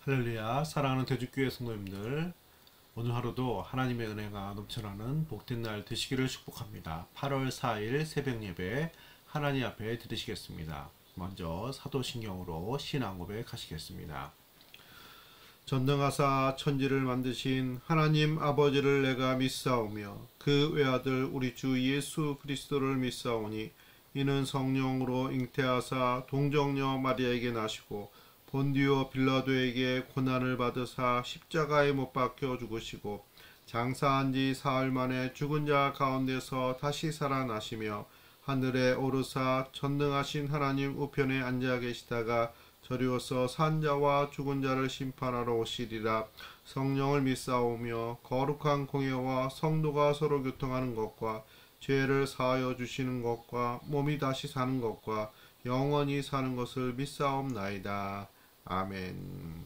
할렐루야. 사랑하는 대주교회 성도님들, 오늘 하루도 하나님의 은혜가 넘쳐나는 복된 날 되시기를 축복합니다. 8월 4일 새벽 예배 하나님 앞에 드리시겠습니다. 먼저 사도신경으로 신앙 고백하시겠습니다. 전능하사 천지를 만드신 하나님 아버지를 내가 믿사오며 그 외아들 우리 주 예수 그리스도를 믿사오니 이는 성령으로 잉태하사 동정녀 마리아에게 나시고 본디오 빌라도에게 고난을 받으사 십자가에 못 박혀 죽으시고 장사한 지 사흘 만에 죽은 자 가운데서 다시 살아나시며 하늘에 오르사 전능하신 하나님 우편에 앉아 계시다가 저리로서 산 자와 죽은 자를 심판하러 오시리라. 성령을 믿사오며 거룩한 공예와 성도가 서로 교통하는 것과 죄를 사하여 주시는 것과 몸이 다시 사는 것과 영원히 사는 것을 믿사옵나이다. 아멘.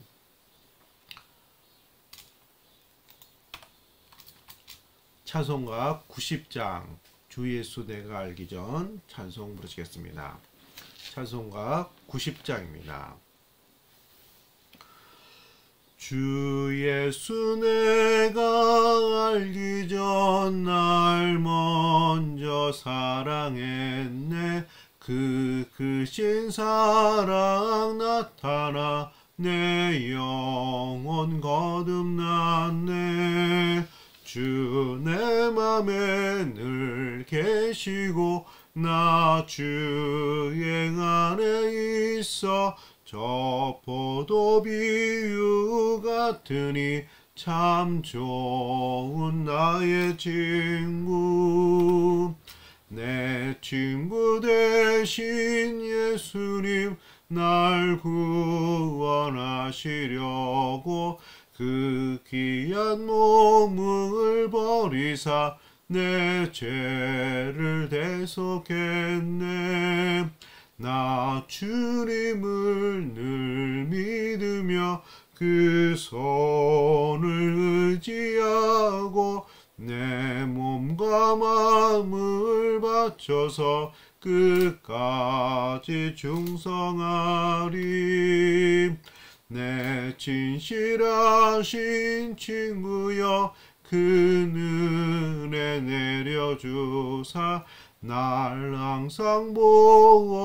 찬송가 90장 주 예수 내가 알기 전 찬송 부르시겠습니다. 찬송가 90장입니다. 주 예수 내가 알기 전 날 먼저 사랑했네. 그 크신 사랑 나타나 내 영혼 거듭났네. 주 내 맘에 늘 계시고 나 주의 안에 있어 저 포도 비유 같으니 참 좋은 나의 친구. 내 친구 되신 예수님 날 구원하시려고 그 귀한 몸을 버리사 내 죄를 대속했네. 나 주님을 늘 믿으며 그 손을 의지하고 내 몸과 마음을 바쳐서 끝까지 충성하리. 내 진실하신 친구여 그 은혜 내려주사 날 항상 보호하시고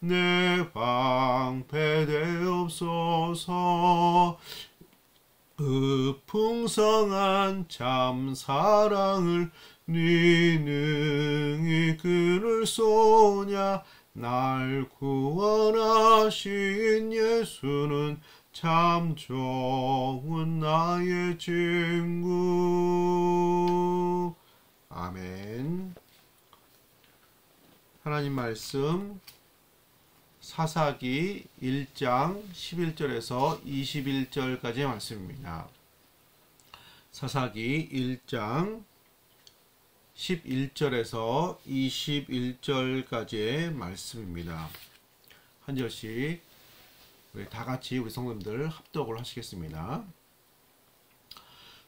내 방패 되옵소서. 풍성한 참 사랑을 네 능히 그를 쏘냐. 날 구원하신 예수는 참 좋은 나의 친구. 아멘. 하나님 말씀 사사기 1장 11절에서 21절까지의 말씀입니다. 사사기 1장 11절에서 21절까지의 말씀입니다. 한 절씩 다 같이 우리 성도님들 합독을 하시겠습니다.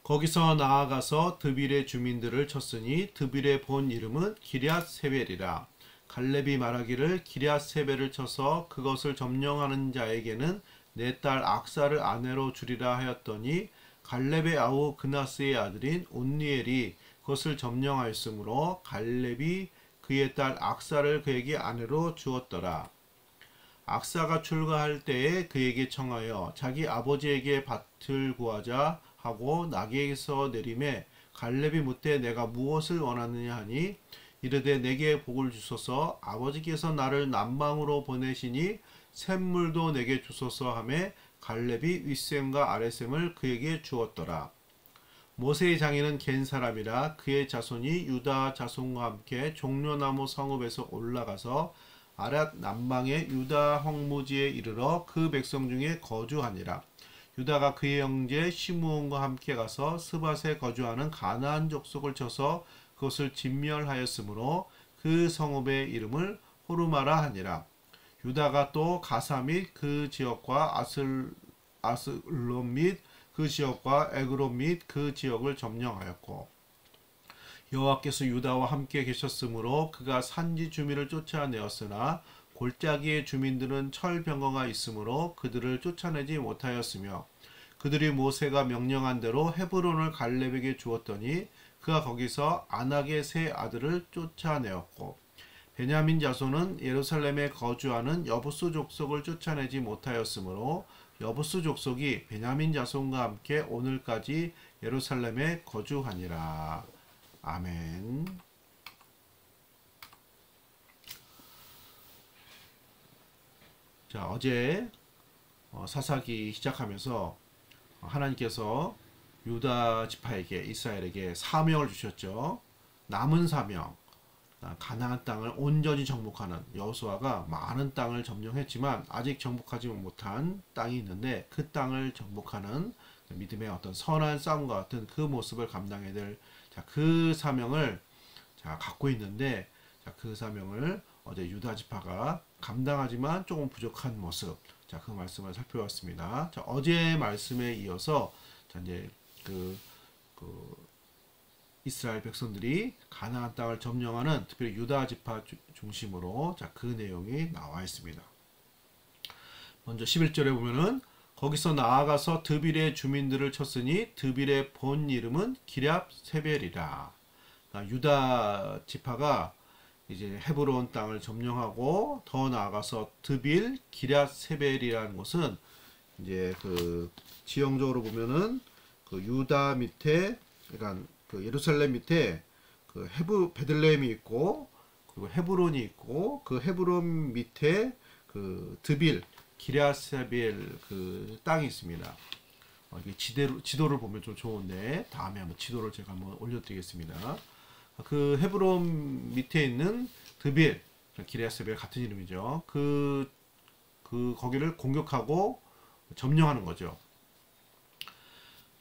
거기서 나아가서 드빌의 주민들을 쳤으니 드빌의 본 이름은 기럇세벨이라. 갈렙이 말하기를 기럇세벨을 쳐서 그것을 점령하는 자에게는 내 딸 악사를 아내로 주리라 하였더니 갈렙의 아우 그나스의 아들인 온니엘이 그것을 점령하였으므로 갈렙이 그의 딸 악사를 그에게 아내로 주었더라. 악사가 출가할 때에 그에게 청하여 자기 아버지에게 밭을 구하자 하고 나귀에서 내림에 갈렙이 묻되 내가 무엇을 원하느냐 하니 이르되 내게 복을 주소서. 아버지께서 나를 남방으로 보내시니 샘물도 내게 주소서 하매 갈렙이 윗샘과 아랫샘을 그에게 주었더라. 모세의 장인은 겐 사람이라 그의 자손이 유다 자손과 함께 종려나무 성읍에서 올라가서 아랏 남방의 유다 황무지에 이르러 그 백성 중에 거주하니라. 유다가 그의 형제 시므온과 함께 가서 스밧에 거주하는 가나안 족속을 쳐서 그것을 진멸하였으므로 그 성읍의 이름을 호르마라 하니라. 유다가 또 가사 및 그 지역과 아슬론 및 그 지역과 에그론 및 그 지역을 점령하였고 여호와께서 유다와 함께 계셨으므로 그가 산지 주민을 쫓아내었으나 골짜기의 주민들은 철병거가 있으므로 그들을 쫓아내지 못하였으며 그들이 모세가 명령한 대로 헤브론을 갈렙에게 주었더니 그가 거기서 아낙의 세 아들을 쫓아내었고 베냐민 자손은 예루살렘에 거주하는 여부스 족속을 쫓아내지 못하였으므로 여부스 족속이 베냐민 자손과 함께 오늘까지 예루살렘에 거주하니라. 아멘. 자, 어제 사사기 시작하면서 하나님께서 유다 지파에게 이스라엘에게 사명을 주셨죠. 남은 사명, 가나안 땅을 온전히 정복하는. 여호수아가 많은 땅을 점령했지만 아직 정복하지 못한 땅이 있는데 그 땅을 정복하는 믿음의 어떤 선한 싸움과 같은 그 모습을 감당해야 될 그 사명을 갖고 있는데 그 사명을 어제 유다 지파가 감당하지만 조금 부족한 모습. 그 말씀을 살펴봤습니다. 어제 말씀에 이어서 이제 그 이스라엘 백성들이 가나안 땅을 점령하는 특별히 유다 지파 중심으로 그 내용이 나와 있습니다. 먼저 11절에 보면은 거기서 나아가서 드빌의 주민들을 쳤으니 드빌의 본 이름은 기럇 세벨이라. 유다 지파가 이제 헤브론 땅을 점령하고 더 나아가서 드빌 기럇 세벨이라는 곳은 이제 그 지형적으로 보면은 그 유다 밑에 그러니까 그 예루살렘 밑에 그 베들레헴이 있고 그리고 헤브론이 있고 그 헤브론 밑에 그 드빌 기럇 세벨 그 땅이 있습니다. 이게 지도를 보면 좀 좋은데 다음에 한번 지도를 제가 한번 올려드리겠습니다. 그 헤브론 밑에 있는 드빌 기럇 세벨 같은 이름이죠. 그 거기를 공격하고 점령하는 거죠.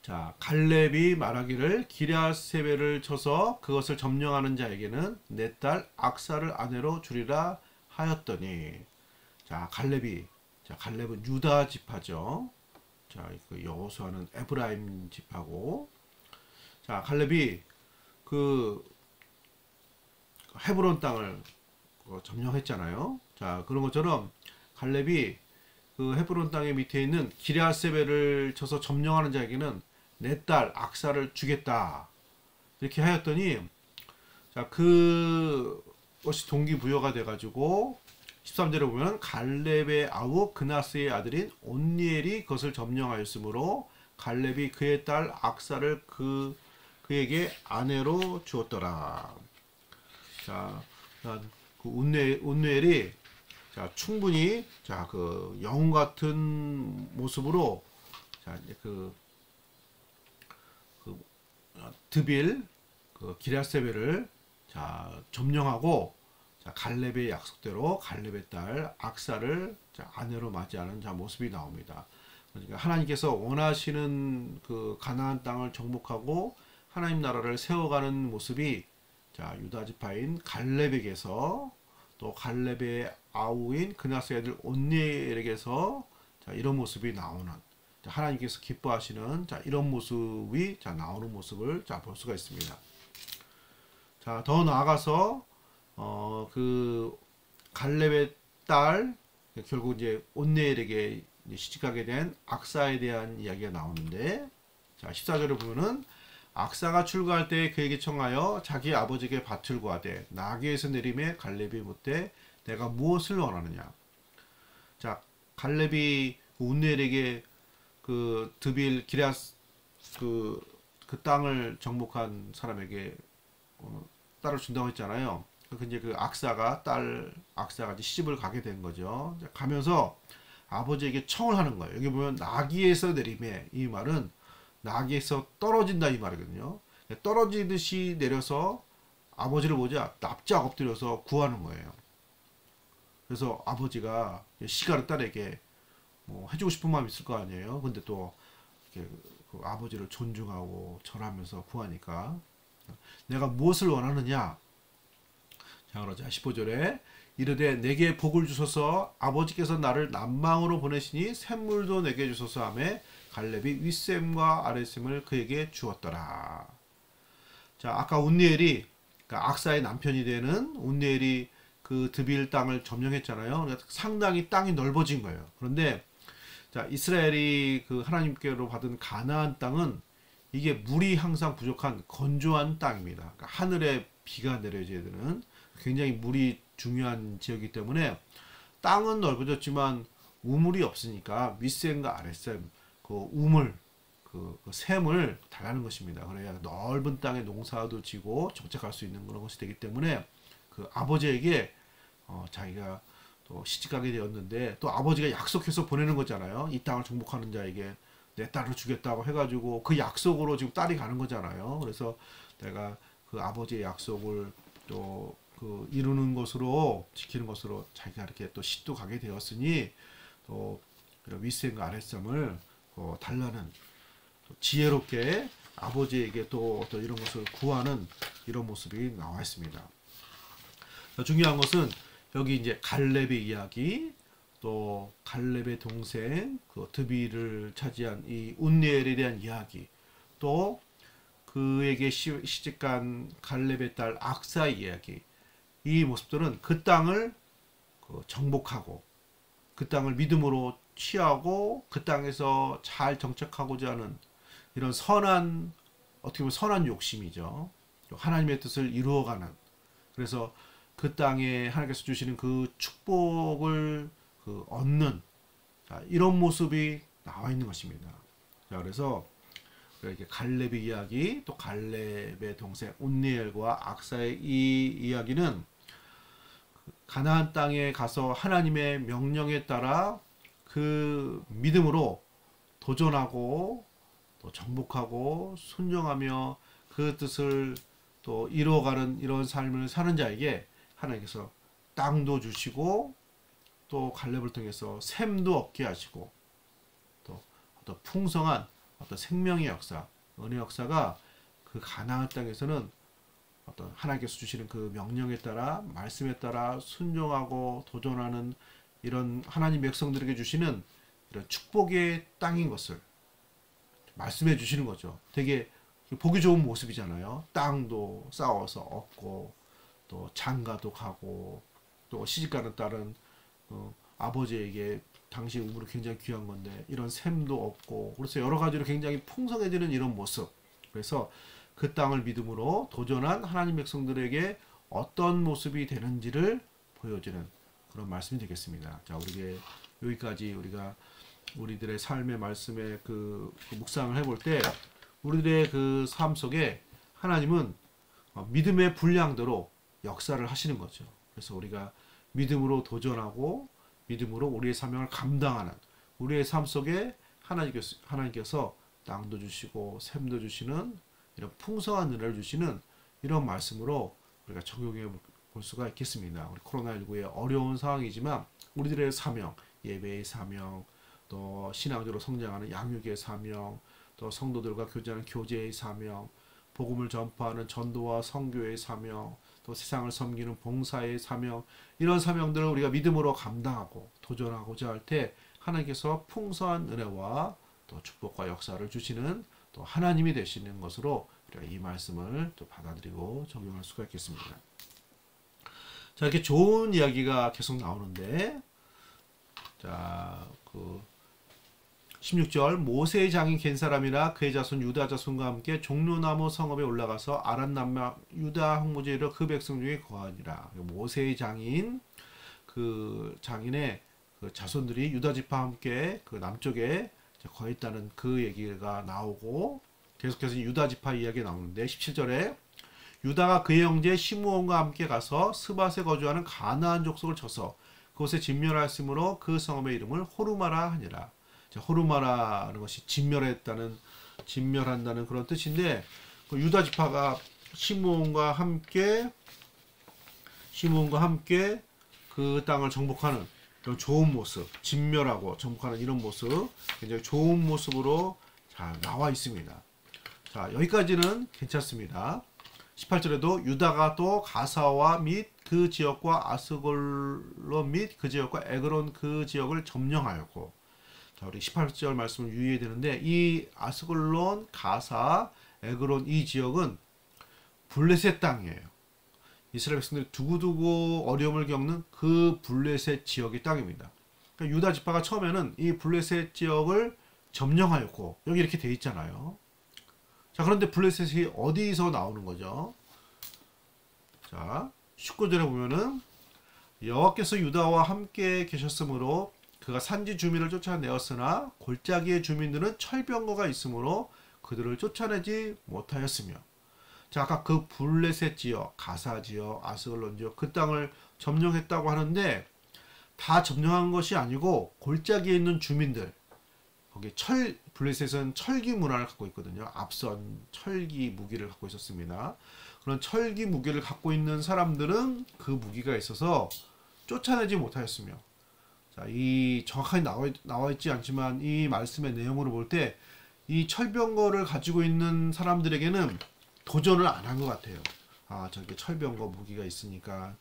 자, 갈렙이 말하기를 기럇 세벨을 쳐서 그것을 점령하는 자에게는 내 딸 악사를 아내로 주리라 하였더니. 자, 갈렙은 유다 지파죠. 자, 그 여호수아는 에브라임 지파고. 자, 갈렙이 그 헤브론 땅을 점령했잖아요. 자, 그런 것처럼 갈렙이 그 헤브론 땅의 밑에 있는 기럇 세벨을 쳐서 점령하는 자에게는 내 딸 악사를 주겠다. 이렇게 하였더니 자, 그것이 동기부여가 돼가지고 13절에 보면 갈렙의 아우 그나스의 아들인 온니엘이 그것을 점령하였으므로 갈렙이 그의 딸 악사를 그에게 아내로 주었더라. 자, 그 온니엘이 충분히 그 영웅 같은 모습으로 그 드빌 그 기럇 세벨을 점령하고 갈렙의 약속대로 갈렙의 딸 악사를 아내로 맞이하는 모습이 나옵니다. 그러니까 하나님께서 원하시는 그 가나안 땅을 정복하고 하나님 나라를 세워가는 모습이 유다 지파인 갈렙에게서 또 갈렙의 아우인 그나스의 아들 온니엘에게서 이런 모습이 나오는 하나님께서 기뻐하시는 이런 모습이 나오는 모습을 볼 수가 있습니다. 자, 더 나아가서 그 갈렙의 딸 결국 이제 온니엘에게 시집가게 된 악사에 대한 이야기가 나오는데 자, 14절을 보면은 악사가 출가할 때 그에게 청하여 자기 아버지에게 밭을 구하되 나귀에서 내림에 갈렙이 묻되 내가 무엇을 원하느냐. 자, 갈렙이 온니엘에게 그 드빌 기럇 그 땅을 정복한 사람에게 딸을 준다고 했잖아요. 이제 그 악사가 이제 시집을 가게 된 거죠. 가면서 아버지에게 청을 하는 거예요. 여기 보면 나귀에서 내림에, 이 말은 나귀에서 떨어진다 이 말이거든요. 떨어지듯이 내려서 아버지를 보자 납작 엎드려서 구하는 거예요. 그래서 아버지가 시가르 딸에게 뭐 해주고 싶은 마음이 있을 거 아니에요. 근데 또 이렇게 그 아버지를 존중하고 절하면서 구하니까 내가 무엇을 원하느냐. 자, 그러자 15절에 이르되 내게 복을 주소서 아버지께서 나를 남방으로 보내시니 샘물도 내게 주소서 하매 갈렙이 윗샘과 아랫샘을 그에게 주었더라. 자, 아까 온니엘이 그러니까 악사의 남편이 되는 온니엘이 그 드빌 땅을 점령했잖아요. 그러니까 상당히 땅이 넓어진 거예요. 그런데 자, 이스라엘이 그 하나님께로 받은 가나안 땅은 이게 물이 항상 부족한 건조한 땅입니다. 그러니까 하늘에 비가 내려져야 되는 굉장히 물이 중요한 지역이기 때문에 땅은 넓어졌지만 우물이 없으니까 윗샘과 아랫샘 그 우물 그 샘을 달라는 것입니다. 그래야 넓은 땅에 농사도 지고 정착할 수 있는 그런 것이 되기 때문에 그 아버지에게 자기가 또 시집가게 되었는데 또 아버지가 약속해서 보내는 거잖아요. 이 땅을 정복하는 자에게 내 딸을 주겠다고 해가지고 그 약속으로 지금 딸이 가는 거잖아요. 그래서 내가 그 아버지의 약속을 또 그 이루는 것으로 지키는 것으로 자기가 이렇게 또 시도 가게 되었으니 또 윗샘과 아랫샘을 달라는 지혜롭게 아버지에게 또 어떤 이런 것을 구하는 이런 모습이 나와 있습니다. 중요한 것은 여기 이제 갈렙의 이야기, 또 갈렙의 동생 그 드빌을 차지한 이 운니엘에 대한 이야기, 또 그에게 시집간 갈렙의 딸 악사의 이야기, 이 모습들은 그 땅을 정복하고 그 땅을 믿음으로 취하고 그 땅에서 잘 정착하고자 하는 이런 선한, 어떻게 보면 선한 욕심이죠. 하나님의 뜻을 이루어가는, 그래서 그 땅에 하나님께서 주시는 그 축복을 얻는 이런 모습이 나와 있는 것입니다. 자, 그래서 이렇게 갈렙의 이야기, 또 갈렙의 동생 온니엘과 악사의 이 이야기는 가나안 땅에 가서 하나님의 명령에 따라 그 믿음으로 도전하고 또 정복하고 순종하며 그 뜻을 또 이루어가는 이런 삶을 사는 자에게 하나님께서 땅도 주시고 또 갈렙을 통해서 샘도 얻게 하시고 또 어떤 풍성한 어떤 생명의 역사, 은혜 역사가 그 가나안 땅에서는 어떤 하나님께서 주시는 그 명령에 따라 말씀에 따라 순종하고 도전하는 이런 하나님 백성들에게 주시는 이런 축복의 땅인 것을 말씀해 주시는 거죠. 되게 보기 좋은 모습이잖아요. 땅도 싸워서 얻고 또 장가도 가고 또 시집가는 딸은 아버지에게 당시 우물이 굉장히 귀한 건데 이런 샘도 얻고, 그래서 여러 가지로 굉장히 풍성해지는 이런 모습. 그래서 그 땅을 믿음으로 도전한 하나님 백성들에게 어떤 모습이 되는지를 보여주는 그런 말씀이 되겠습니다. 자, 우리에게 여기까지 우리가 우리들의 삶의 말씀에 그 묵상을 해볼 때 우리들의 그 삶 속에 하나님은 믿음의 분량대로 역사를 하시는 거죠. 그래서 우리가 믿음으로 도전하고 믿음으로 우리의 사명을 감당하는, 우리의 삶 속에 하나님께서 땅도 주시고 샘도 주시는 이런 풍성한 은혜를 주시는 이런 말씀으로 우리가 적용해 볼 수가 있겠습니다. 우리 코로나19의 어려운 상황이지만 우리들의 사명, 예배의 사명, 또 신앙적으로 성장하는 양육의 사명, 또 성도들과 교제하는 교제의 사명, 복음을 전파하는 전도와 선교의 사명, 또 세상을 섬기는 봉사의 사명, 이런 사명들을 우리가 믿음으로 감당하고 도전하고자 할 때 하나님께서 풍성한 은혜와 또 축복과 역사를 주시는 또 하나님이 되시는 것으로 우리가 이 말씀을 또 받아들이고 적용할 수가 있겠습니다. 자, 이렇게 좋은 이야기가 계속 나오는데, 자, 16절 모세의 장인 겐 사람이라 그의 자손 유다 자손과 함께 종려나무 성읍에 올라가서 아란 남막 유다 항무지에 이르러 그 백성 중에 거하니라. 모세의 장인, 그 장인의 그 자손들이 유다 지파와 함께 그 남쪽에 거했다는 그 얘기가 나오고, 계속해서 유다 지파 이야기가 나오는데 17절에 유다가 그의 형제 시므온과 함께 가서 스밧에 거주하는 가나안 족속을 쳐서 그곳에 진멸하였으므로 그 성읍의 이름을 호르마라 하니라. 호르마라는 것이 진멸한다는 그런 뜻인데, 그 유다 지파가 시므온과 함께 그 땅을 정복하는 그런 좋은 모습, 진멸하고 정복하는 이런 모습, 굉장히 좋은 모습으로 잘 나와 있습니다. 자, 여기까지는 괜찮습니다. 18절에도 유다가 또 가사와 및 그 지역과 아스골론 및 그 지역과 에그론 그 지역을 점령하였고, 자, 우리 18절 말씀을 유의해야 되는데, 이 아스골론, 가사, 에그론 이 지역은 블레셋 땅이에요. 이스라엘 백성들이 두고두고 어려움을 겪는 그 블레셋 지역의 땅입니다. 그러니까 유다 지파가 처음에는 이 블레셋 지역을 점령하였고 여기 이렇게 돼 있잖아요. 자, 그런데 블레셋이 어디서 나오는 거죠? 자, 19절에 보면은 여호와께서 유다와 함께 계셨으므로 그가 산지 주민을 쫓아내었으나 골짜기의 주민들은 철병거가 있으므로 그들을 쫓아내지 못하였으며. 자, 아까 그 블레셋 지역, 가사 지역, 아스글론 지역 그 땅을 점령했다고 하는데 다 점령한 것이 아니고 골짜기에 있는 주민들, 거기 블레셋은 철기 문화를 갖고 있거든요. 앞선 철기 무기를 갖고 있었습니다. 그런 철기 무기를 갖고 있는 사람들은 그 무기가 있어서 쫓아내지 못하였으며. 자, 이 정확하게 나와 있지 않지만 이 말씀의 내용으로 볼 때 이 철병거를 가지고 있는 사람들에게는 도전을 안 한 것 같아요. 아, 저기 철병거 무기가 있으니까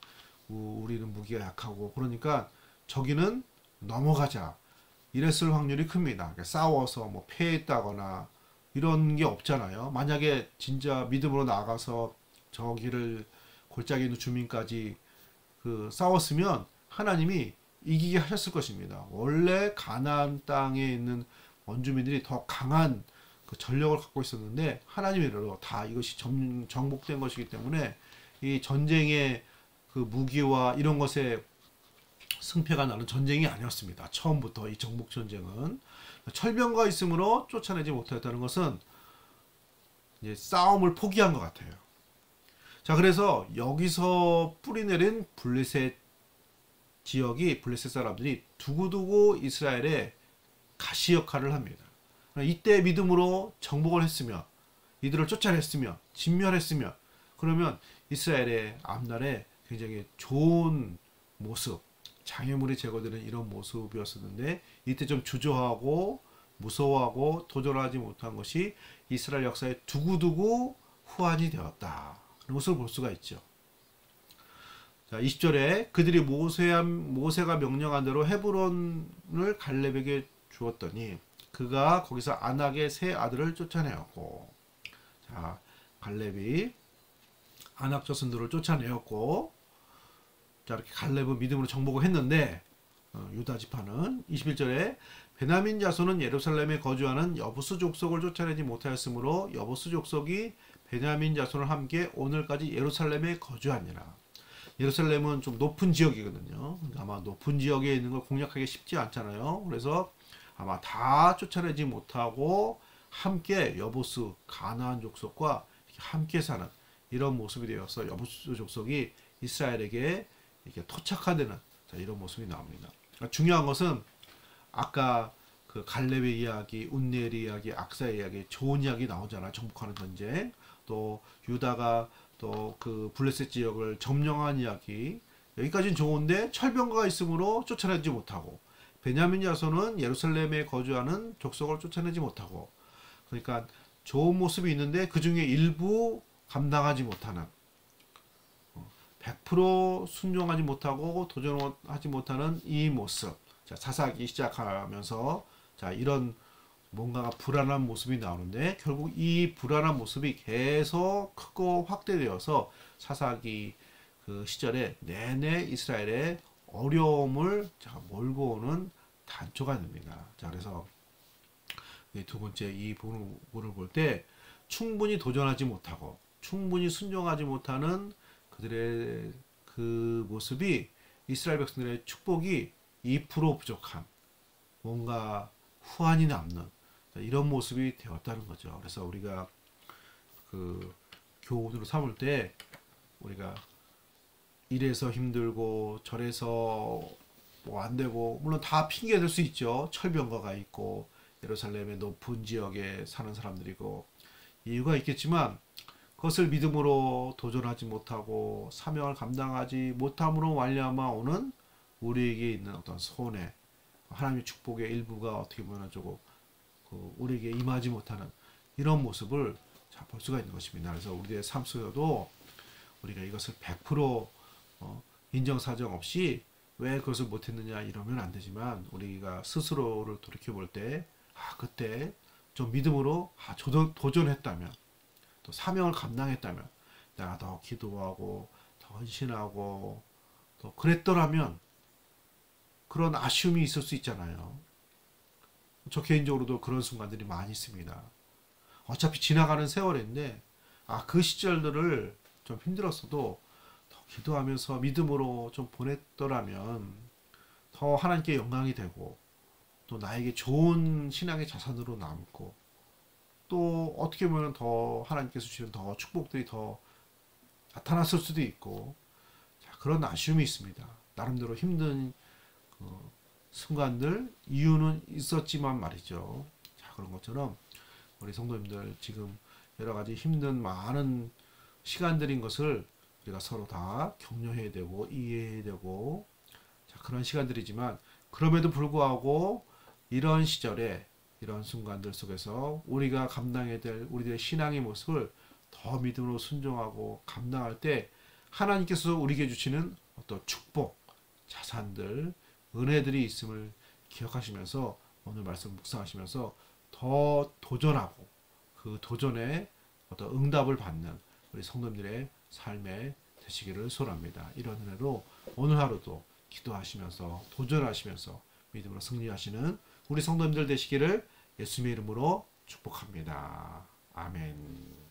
우리는 무기가 약하고 그러니까 저기는 넘어가자 이랬을 확률이 큽니다. 그러니까 싸워서 뭐 패했다거나 이런 게 없잖아요. 만약에 진짜 믿음으로 나가서 저기를 골짜기 있는 주민까지 싸웠으면 하나님이 이기게 하셨을 것입니다. 원래 가나안 땅에 있는 원주민들이 더 강한 그 전력을 갖고 있었는데 하나님으로 다 이것이 정복된 것이기 때문에 이 전쟁의 그 무기와 이런 것에 승패가 나는 전쟁이 아니었습니다. 처음부터 이 정복 전쟁은 철병거가 있으므로 쫓아내지 못했다는 것은 이제 싸움을 포기한 것 같아요. 자, 그래서 여기서 뿌리내린 블레셋 지역이 블레셋 사람들이 두고두고 이스라엘의 가시 역할을 합니다. 이때 믿음으로 정복을 했으며 이들을 쫓아냈으며 진멸했으며 그러면 이스라엘의 앞날에 굉장히 좋은 모습, 장애물이 제거되는 이런 모습이었었는데 이때 좀 주저하고 무서워하고 도전하지 못한 것이 이스라엘 역사에 두고두고 후환이 되었다. 그런 것을 볼 수가 있죠. 자, 20절에 그들이 모세가 명령한 대로 헤브론을 갈렙에게 주었더니 그가 거기서 아낙의 세 아들을 쫓아내었고. 자, 갈렙이 아낙 자손들을 쫓아내었고. 자, 이렇게 갈렙은 믿음으로 정복을 했는데 유다 지파는 21절에 베냐민 자손은 예루살렘에 거주하는 여부스 족속을 쫓아내지 못하였으므로 여부스 족속이 베냐민 자손을 함께 오늘까지 예루살렘에 거주하니라. 예루살렘은 좀 높은 지역이거든요. 아마 높은 지역에 있는 걸 공략하기 쉽지 않잖아요. 그래서 아마 다 쫓아내지 못하고 함께 여부스 가나안 족속과 함께 사는 이런 모습이 되어서 여부스 족속이 이스라엘에게 이렇게 토착화되는 이런 모습이 나옵니다. 그러니까 중요한 것은 아까 그 갈렙의 이야기, 운니엘의 이야기, 악사의 이야기, 좋은 이야기 나오잖아요. 정복하는 전쟁. 또 유다가 또 그 블레셋 지역을 점령한 이야기. 여기까지는 좋은데 철병거가 있으므로 쫓아내지 못하고 베냐민 자손은 예루살렘에 거주하는 족속을 쫓아내지 못하고 그러니까 좋은 모습이 있는데 그 중에 일부 감당하지 못하는 100% 순종하지 못하고 도전하지 못하는 이 모습. 자, 사사기 시작하면서 자, 이런 뭔가가 불안한 모습이 나오는데 결국 이 불안한 모습이 계속 크고 확대되어서 사사기 그 시절에 내내 이스라엘의 어려움을 몰고 오는 단초가 됩니다. 자, 그래서 두 번째 이 부분을 볼 때 충분히 도전하지 못하고 충분히 순종하지 못하는 그들의 그 모습이 이스라엘 백성들의 축복이 2% 부족한 뭔가 후환이 남는 이런 모습이 되었다는 거죠. 그래서 우리가 그 교훈으로 삼을 때 우리가 이래서 힘들고 저래서 뭐 안 되고 물론 다 핑계 댈 수 있죠. 철병거가 있고 예루살렘의 높은 지역에 사는 사람들이고 이유가 있겠지만 그것을 믿음으로 도전하지 못하고 사명을 감당하지 못함으로 말미암아 오는 우리에게 있는 어떤 손해, 하나님의 축복의 일부가 어떻게 보면 조금 우리에게 임하지 못하는 이런 모습을 볼 수가 있는 것입니다. 그래서 우리의 삶 속에도 우리가 이것을 100% 인정사정 없이 왜 그것을 못했느냐 이러면 안 되지만 우리가 스스로를 돌이켜볼 때 그때 좀 믿음으로 도전했다면 또 사명을 감당했다면 내가 더 기도하고 더 헌신하고 또 그랬더라면 그런 아쉬움이 있을 수 있잖아요. 저 개인적으로도 그런 순간들이 많이 있습니다. 어차피 지나가는 세월인데 그 시절들을 좀 힘들었어도 더 기도하면서 믿음으로 좀 보냈더라면 더 하나님께 영광이 되고 또 나에게 좋은 신앙의 자산으로 남고 또 어떻게 보면 더 하나님께서 주시는 더 축복들이 더 나타났을 수도 있고 그런 아쉬움이 있습니다. 나름대로 힘든 순간들 이유는 있었지만 말이죠. 그런 것처럼 우리 성도님들 지금 여러 가지 힘든 많은 시간들인 것을 우리가 서로 다 격려해야 되고 이해해야 되고 그런 시간들이지만 그럼에도 불구하고 이런 시절에 이런 순간들 속에서 우리가 감당해야 될 우리들의 신앙의 모습을 더 믿음으로 순종하고 감당할 때 하나님께서 우리에게 주시는 어떤 축복, 자산들, 은혜들이 있음을 기억하시면서 오늘 말씀 묵상하시면서 더 도전하고 그 도전에 어떤 응답을 받는 우리 성도님들의 삶에 되시기를 소원합니다. 이런 은혜로 오늘 하루도 기도하시면서 도전하시면서 믿음으로 승리하시는 우리 성도님들 되시기를 예수님의 이름으로 축복합니다. 아멘.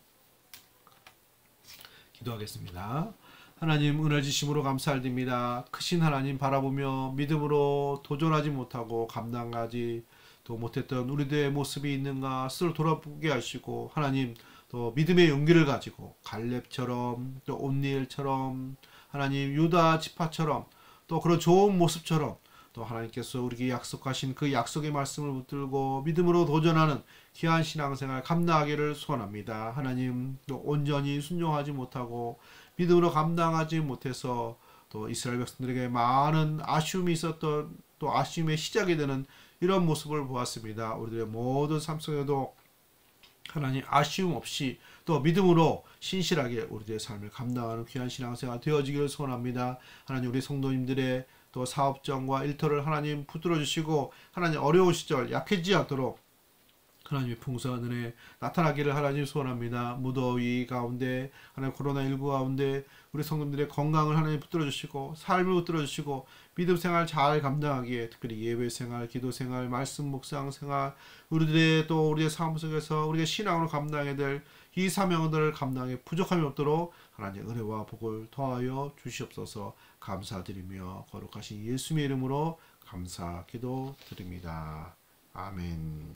기도하겠습니다. 하나님 은혜 주심으로 감사드립니다. 크신 하나님 바라보며 믿음으로 도전하지 못하고 감당하지 또 못했던 우리들의 모습이 있는가 스스로 돌아보게 하시고 하나님 또 믿음의 용기를 가지고 갈렙처럼 또 온니엘처럼 하나님 유다 지파처럼 또 그런 좋은 모습처럼 또 하나님께서 우리에게 약속하신 그 약속의 말씀을 붙들고 믿음으로 도전하는 귀한 신앙생활 감당하기를 소원합니다. 하나님 또 온전히 순종하지 못하고 믿음으로 감당하지 못해서 또 이스라엘 백성들에게 많은 아쉬움이 있었던 또 아쉬움의 시작이 되는 이런 모습을 보았습니다. 우리들의 모든 삶 속에도 하나님 아쉬움 없이 또 믿음으로 신실하게 우리들의 삶을 감당하는 귀한 신앙생활 되어지기를 소원합니다. 하나님 우리 성도님들의 또 사업정과 일터를 하나님 붙들어 주시고 하나님 어려운 시절 약해지지 않도록 하나님의 풍성한 은혜 나타나기를 하나님 소원합니다. 무더위 가운데 하나님 코로나19 가운데 우리 성도님들의 건강을 하나님 붙들어 주시고 삶을 붙들어 주시고 믿음 생활 잘 감당하기에 특별히 예배 생활, 기도 생활, 말씀 묵상 생활 우리들의 또 우리의 삶 속에서 우리가 신앙으로 감당해야 될 이 사명들을 감당해 부족함이 없도록 하나님 은혜와 복을 더하여 주시옵소서. 감사드리며 거룩하신 예수님의 이름으로 감사 기도 드립니다. 아멘.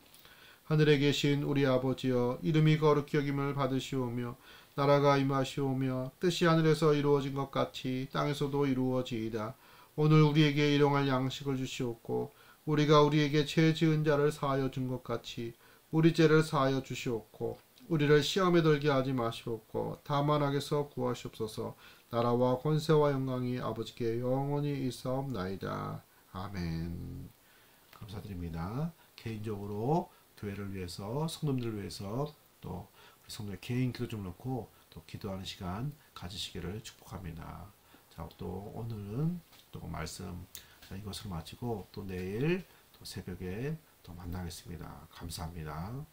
하늘에 계신 우리 아버지여 이름이 거룩히 여김을 받으시오며 나라가 임하시오며 뜻이 하늘에서 이루어진 것 같이 땅에서도 이루어지이다. 오늘 우리에게 일용할 양식을 주시옵고 우리가 우리에게 죄 지은 자를 사하여 준 것 같이 우리 죄를 사하여 주시옵고 우리를 시험에 들게 하지 마시옵고 다만 악에서 구하시옵소서. 나라와 권세와 영광이 아버지께 영원히 있사옵나이다. 아멘. 감사드립니다. 개인적으로 교회를 위해서 성도님들을 위해서 또 성도의 개인 기도 좀 넣고 또 기도하는 시간 가지시기를 축복합니다. 자, 또 오늘은 또 말씀 이것으로 마치고 또 내일 또 새벽에 또 만나겠습니다. 감사합니다.